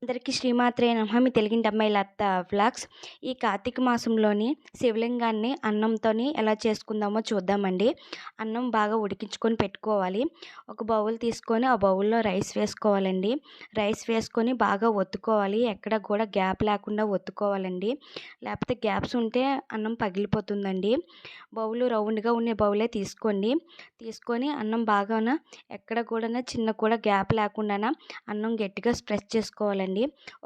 అందరికీ శ్రీమాత్రే నమః. మీ తెలుగింటి అమ్మాయి లత వ్లాగ్స్. ఈ కార్తీక మాసంలోని శివలింగాన్ని అన్నంతోని ఎలా చేసుకుందామో చూద్దామండి. అన్నం బాగా ఉడికించుకొని పెట్టుకోవాలి. ఒక బౌల్ తీసుకొని ఆ బౌల్‌లో రైస్ వేసుకోవాలండి. రైస్ వేసుకొని బాగా ఒత్తుకోవాలి. ఎక్కడ కూడా గ్యాప్ లేకుండా ఒత్తుకోవాలండి. లేకపోతే గ్యాప్స్ ఉంటే అన్నం పగిలిపోతుందండి. బౌలు రౌండ్‌గా ఉండే బౌలే తీసుకోండి. తీసుకొని అన్నం బాగాన ఎక్కడ కూడాను చిన్న కూడా గ్యాప్ లేకుండాన అన్నం గట్టిగా ప్రెస్ చేసుకోవాలండి.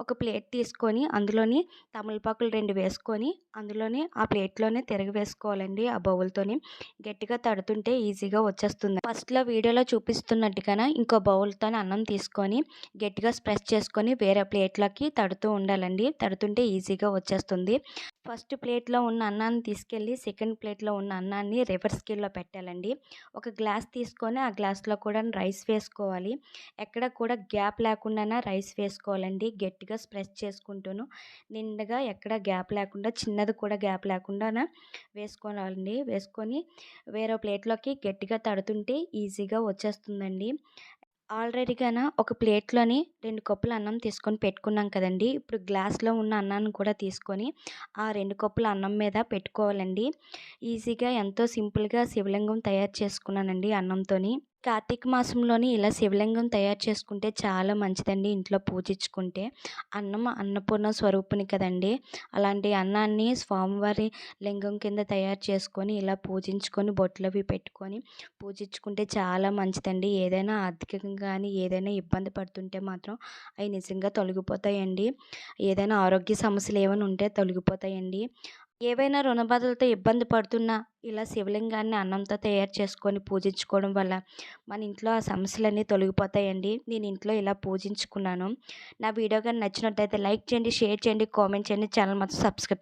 ఒక ప్లేట్ తీసుకొని అందులోని తమలపాకులు 2 వేసుకొని అందులోని ఆ ప్లేట్‌లోనే తిరగవేసుకోవాలండి ఆ బౌల్‌తోని. గట్టిగా తడుతుంటే ఈజీగా వచ్చేస్తుంది. ఫస్ట్‌లో వీడియోలో చూపిస్తున్నట్టుగానే ఇంకో బౌల్‌తోని అన్నం తీసుకొని గట్టిగా ప్రెస్ చేసుకొని వేరే ప్లేట్‌లోకి తడుతూ ఉండాలండి. తడుతుంటే ఈజీగా వచ్చేస్తుంది. ఫస్ట్ ప్లేట్‌లో ఉన్న అన్నాన్ని తీసుకెళ్ళి సెకండ్ ప్లేట్‌లో ఉన్న అన్నాన్ని రివర్స్ స్కేల్‌లో పెట్టాలండి. ఒక గ్లాస్ తీసుకొని ఆ గ్లాస్‌లో కూడా రైస్ వేసుకోవాలి. ఎక్కడ కూడా గ్యాప్ లేకుండానే రైస్ వేసుకోవాలండి. గట్టిగా ప్రెస్ చేసుకుంటూను నిండుగా ఎక్కడ గ్యాప్ లేకుండా చిన్నది కూడా గ్యాప్ లేకుండాన వేసుకోవాలండి. వేసుకొని వేరే ప్లేట్‌లోకి గట్టిగా తడుతుంటే ఈజీగా వచ్చేస్తుందండి. ఆల్రెడీగాన ఒక ప్లేట్‌లోని 2 కప్పుల అన్నం తీసుకొని పెట్టుకున్నాం కదండీ! ఇప్పుడు గ్లాస్‌లో ఉన్న అన్నాన్ని కూడా తీసుకొని ఆ 2 కప్పుల అన్నం మీద పెట్టుకోవాలండి. ఈజీగా ఎంతో సింపుల్‌గా శివలింగం తయారు చేసుకున్నానండి అన్నంతోని. కార్తీక మాసంలోని ఇలా శివలింగం తయారు చేసుకుంటే చాలా మంచిదండి ఇంట్లో పూజించుకుంటే. అన్నం అన్నపూర్ణ స్వరూపిణి కదండీ! అలాంటి అన్నాన్ని స్వామివారి లింగం కింద తయారు చేసుకొని ఇలా పూజించుకొని బొట్లవి పెట్టుకొని పూజించుకుంటే చాలా మంచిదండి. ఏదైనా ఆర్థికంగా కానీ ఏదైనా ఇబ్బంది పడుతుంటే మాత్రం అవి నిజంగా తొలగిపోతాయండి. ఏదైనా ఆరోగ్య సమస్యలు ఏమైనా ఉంటే తొలగిపోతాయండి. ఏవైనా రుణ బాధలతో ఇబ్బంది పడుతున్నా ఇలా శివలింగాన్ని అన్నంతో తయారు చేసుకొని పూజించుకోవడం వల్ల మన ఇంట్లో ఆ సమస్యలన్నీ తొలగిపోతాయండి. నేను ఇంట్లో ఇలా పూజించుకున్నాను. నా వీడియో గాని నచ్చినట్టయితే లైక్ చేయండి, షేర్ చేయండి, కామెంట్ చేయండి. ఛానల్ మాత్రం సబ్స్క్రైబ్